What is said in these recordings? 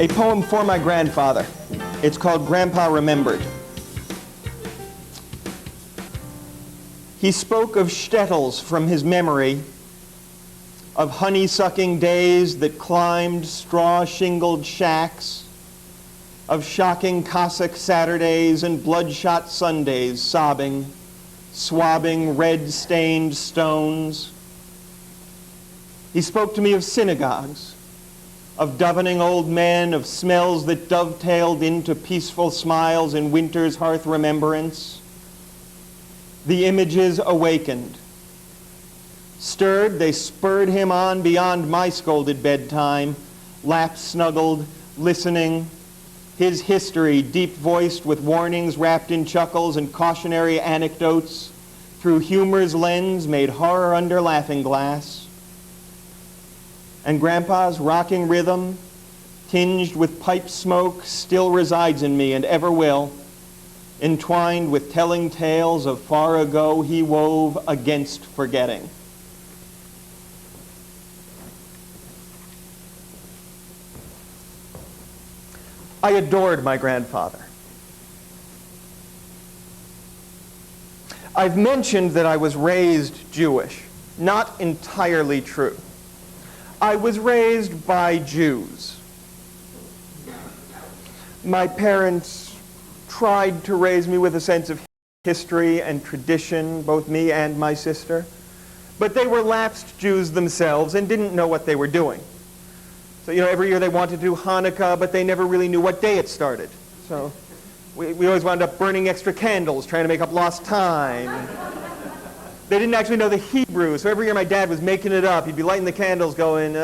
A poem for my grandfather. It's called Grandpa Remembered. He spoke of shtetls from his memory, of honey-sucking days that climbed straw-shingled shacks, of shocking Cossack Saturdays and bloodshot Sundays, sobbing, swabbing red-stained stones. He spoke to me of synagogues, of dovening old men, of smells that dovetailed into peaceful smiles in winter's hearth remembrance. The images awakened. Stirred, they spurred him on beyond my scolded bedtime, lap-snuggled, listening. His history, deep-voiced with warnings wrapped in chuckles and cautionary anecdotes, through humor's lens made horror under laughing glass. And Grandpa's rocking rhythm, tinged with pipe smoke, still resides in me and ever will, entwined with telling tales of far ago he wove against forgetting. I adored my grandfather. I've mentioned that I was raised Jewish. Not entirely true. I was raised by Jews. My parents tried to raise me with a sense of history and tradition, both me and my sister. But they were lapsed Jews themselves and didn't know what they were doing. So, every year they wanted to do Hanukkah, but they never really knew what day it started. So we always wound up burning extra candles, trying to make up lost time. They didn't actually know the Hebrew, so every year my dad was making it up. He'd be lighting the candles going,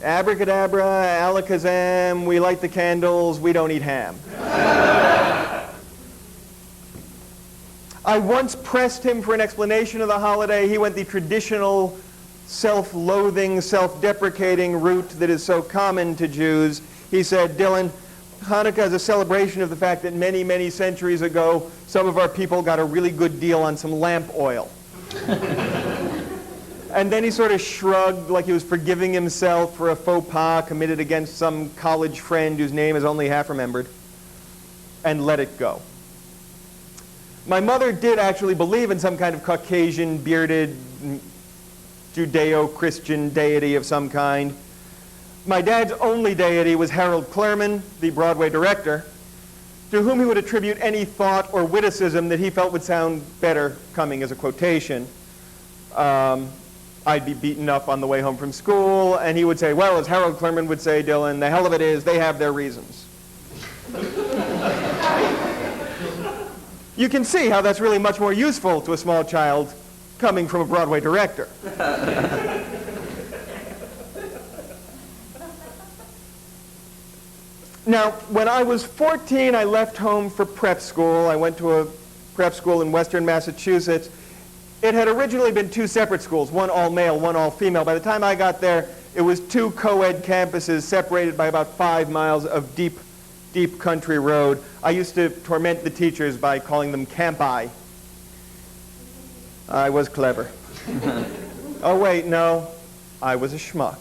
abracadabra, alakazam, we light the candles, we don't eat ham. I once pressed him for an explanation of the holiday. He went the traditional self-loathing, self-deprecating route that is so common to Jews. He said, Dylan, Hanukkah is a celebration of the fact that many, many centuries ago, some of our people got a really good deal on some lamp oil. And then he sort of shrugged like he was forgiving himself for a faux pas committed against some college friend whose name is only half remembered, and let it go. My mother did actually believe in some kind of Caucasian, bearded, Judeo-Christian deity of some kind. My dad's only deity was Harold Clurman, the Broadway director, to whom he would attribute any thought or witticism that he felt would sound better coming as a quotation. I'd be beaten up on the way home from school, and he would say, well, as Harold Clurman would say, Dylan, the hell of it is, they have their reasons. You can see how that's really much more useful to a small child coming from a Broadway director. Now, when I was 14, I left home for prep school. I went to a prep school in western Massachusetts. It had originally been two separate schools, one all-male, one all-female. By the time I got there, it was two co-ed campuses separated by about 5 miles of deep, deep country road. I used to torment the teachers by calling them campi. I was clever. Oh, wait, no. I was a schmuck.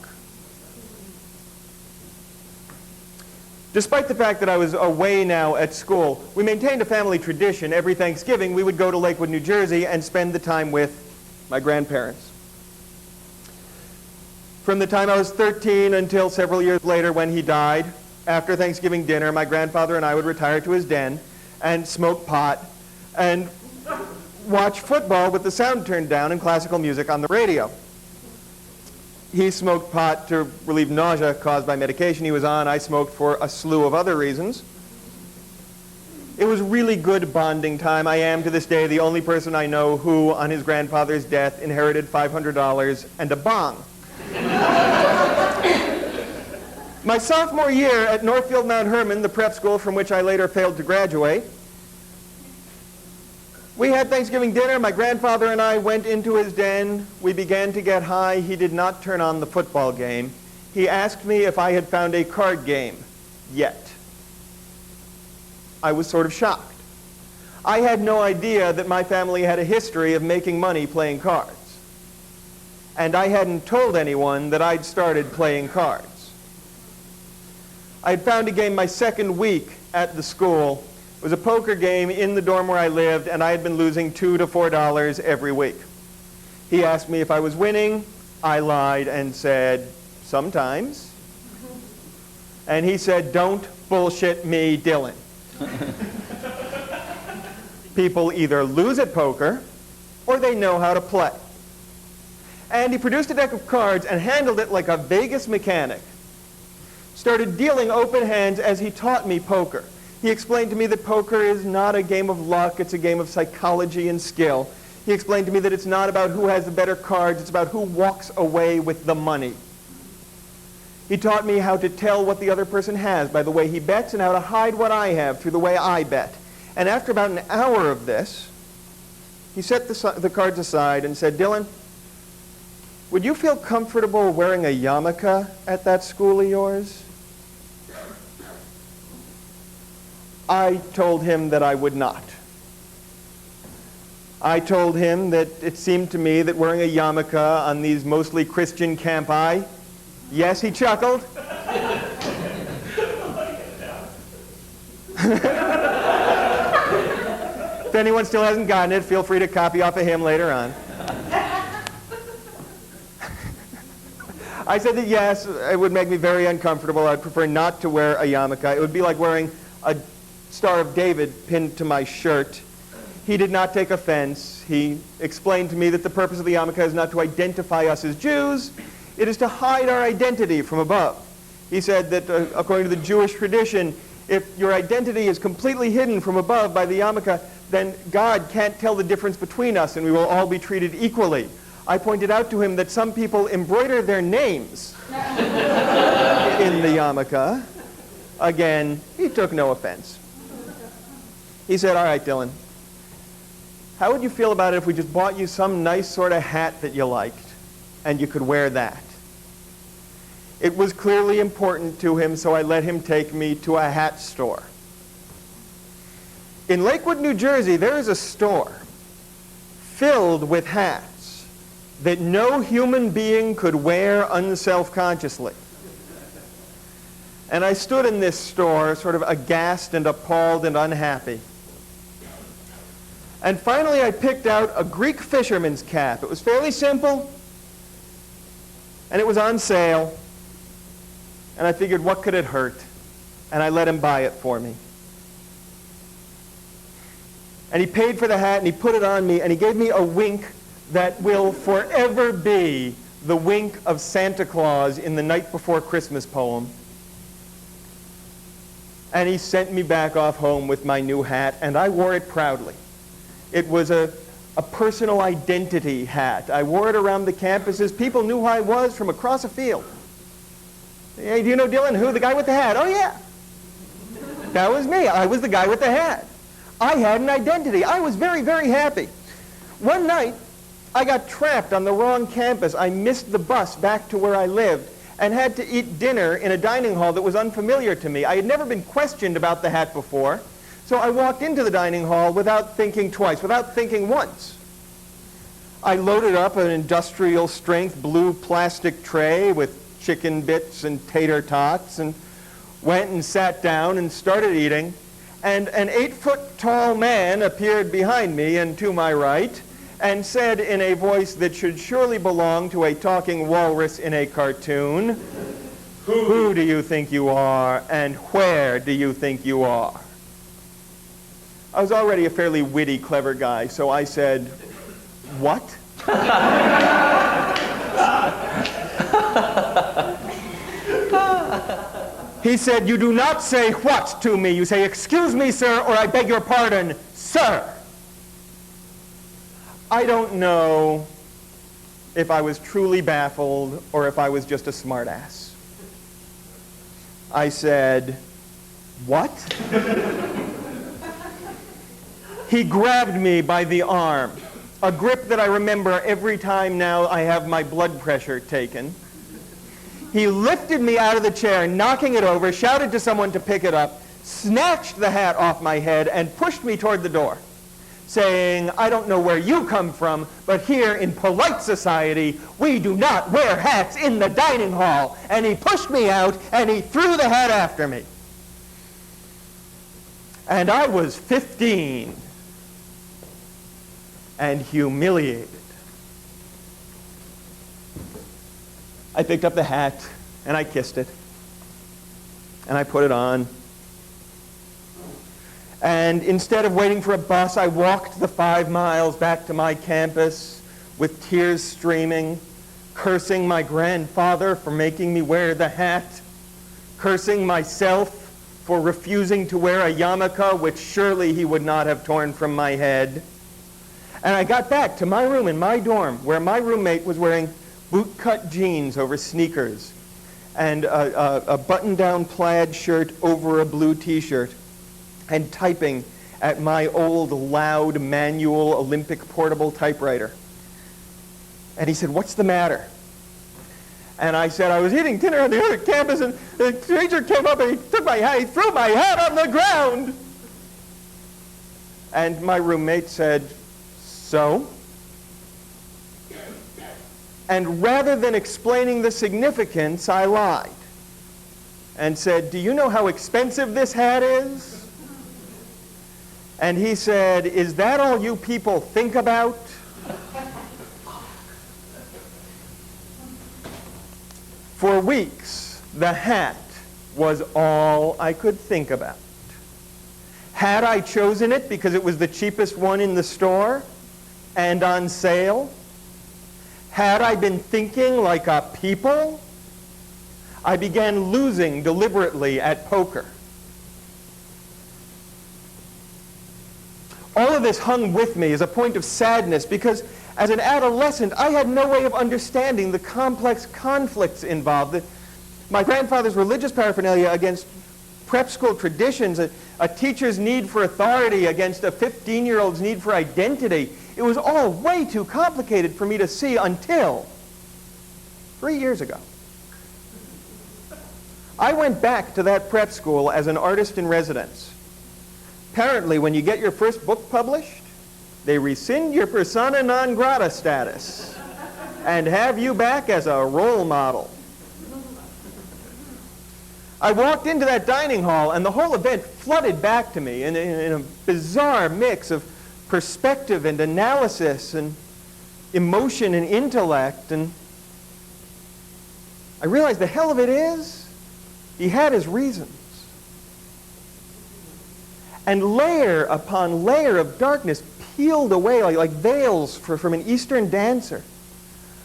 Despite the fact that I was away now at school, we maintained a family tradition. Every Thanksgiving, we would go to Lakewood, New Jersey, and spend the time with my grandparents. From the time I was 13 until several years later when he died, after Thanksgiving dinner, my grandfather and I would retire to his den and smoke pot and watch football with the sound turned down and classical music on the radio. He smoked pot to relieve nausea caused by medication he was on. I smoked for a slew of other reasons. It was really good bonding time. I am, to this day, the only person I know who, on his grandfather's death, inherited $500 and a bong. My sophomore year at Northfield Mount Hermon, the prep school from which I later failed to graduate, we had Thanksgiving dinner. My grandfather and I went into his den. We began to get high. He did not turn on the football game. He asked me if I had found a card game yet. I was sort of shocked. I had no idea that my family had a history of making money playing cards. And I hadn't told anyone that I'd started playing cards. I had found a game my second week at the school. It was a poker game in the dorm where I lived, and I had been losing $2 to $4 every week. He asked me if I was winning. I lied and said, sometimes. And he said, don't bullshit me, Dylan. People either lose at poker or they know how to play. And he produced a deck of cards and handled it like a Vegas mechanic. Started dealing open hands as he taught me poker. He explained to me that poker is not a game of luck, it's a game of psychology and skill. He explained to me that it's not about who has the better cards, it's about who walks away with the money. He taught me how to tell what the other person has by the way he bets and how to hide what I have through the way I bet. And after about an hour of this, he set the cards aside and said, Dylan, would you feel comfortable wearing a yarmulke at that school of yours? I told him that I would not. I told him that it seemed to me that wearing a yarmulke on these mostly Christian campi, yes, he chuckled. If anyone still hasn't gotten it, feel free to copy off of him later on. I said that yes, it would make me very uncomfortable. I'd prefer not to wear a yarmulke. It would be like wearing a Star of David pinned to my shirt. He did not take offense. He explained to me that the purpose of the yarmulke is not to identify us as Jews. It is to hide our identity from above. He said that according to the Jewish tradition, if your identity is completely hidden from above by the yarmulke, then God can't tell the difference between us and we will all be treated equally. I pointed out to him that some people embroider their names in the yarmulke. Again, he took no offense. He said, all right, Dylan, how would you feel about it if we just bought you some nice sort of hat that you liked and you could wear that? It was clearly important to him, so I let him take me to a hat store. In Lakewood, New Jersey, there is a store filled with hats that no human being could wear unselfconsciously. And I stood in this store sort of aghast and appalled and unhappy. And finally I picked out a Greek fisherman's cap. It was fairly simple, and it was on sale. And I figured, what could it hurt? And I let him buy it for me. And he paid for the hat, and he put it on me, and he gave me a wink that will forever be the wink of Santa Claus in the Night Before Christmas poem. And he sent me back off home with my new hat, and I wore it proudly. It was a personal identity hat. I wore it around the campuses. People knew who I was from across a field. Hey, do you know Dylan? Who? The guy with the hat. Oh, yeah. That was me. I was the guy with the hat. I had an identity. I was very, very happy. One night, I got trapped on the wrong campus. I missed the bus back to where I lived and had to eat dinner in a dining hall that was unfamiliar to me. I had never been questioned about the hat before, so I walked into the dining hall without thinking twice, without thinking once. I loaded up an industrial-strength blue plastic tray with chicken bits and tater tots and went and sat down and started eating. And an 8-foot-tall man appeared behind me and to my right and said in a voice that should surely belong to a talking walrus in a cartoon, "Who do you think you are, and where do you think you are?" I was already a fairly witty, clever guy, so I said, "What?" He said, "You do not say what to me. You say, 'Excuse me, sir,' or 'I beg your pardon, sir.'" I don't know if I was truly baffled or if I was just a smartass. I said, "What?" He grabbed me by the arm, a grip that I remember every time now I have my blood pressure taken. He lifted me out of the chair, knocking it over, shouted to someone to pick it up, snatched the hat off my head, and pushed me toward the door. saying, I don't know where you come from, but here in polite society, we do not wear hats in the dining hall. And he pushed me out, and he threw the hat after me. And I was 15 and humiliated. I picked up the hat, and I kissed it, and I put it on. And instead of waiting for a bus, I walked the 5 miles back to my campus with tears streaming, cursing my grandfather for making me wear the hat, cursing myself for refusing to wear a yarmulke, which surely he would not have torn from my head. And I got back to my room in my dorm, where my roommate was wearing boot-cut jeans over sneakers and a button-down plaid shirt over a blue t-shirt, and typing at my old, loud, manual, Olympic portable typewriter. And he said, "What's the matter?" And I said, "I was eating dinner on the other campus, and the teacher came up and he took my hat, he threw my hat on the ground." And my roommate said, "So?" And rather than explaining the significance, I lied and said, "Do you know how expensive this hat is?" And he said, "Is that all you people think about?" For weeks, the hat was all I could think about. Had I chosen it because it was the cheapest one in the store and on sale? Had I been thinking like a people? I began losing deliberately at poker. All of this hung with me as a point of sadness because as an adolescent, I had no way of understanding the complex conflicts involved. My grandfather's religious paraphernalia against prep school traditions, a teacher's need for authority against a 15-year-old's need for identity. It was all way too complicated for me to see until 3 years ago. I went back to that prep school as an artist in residence. Apparently, when you get your first book published, they rescind your persona non grata status and have you back as a role model. I walked into that dining hall, and the whole event flooded back to me in a bizarre mix of perspective and analysis and emotion and intellect. And I realized the hell of it is, he had his reasons. And layer upon layer of darkness peeled away like veils from an Eastern dancer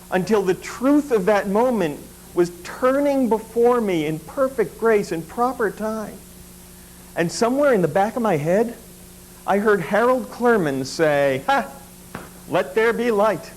until the truth of that moment was turning before me in perfect grace and proper time. And somewhere in the back of my head, I heard Harold Clurman say, "Ha! Let there be light."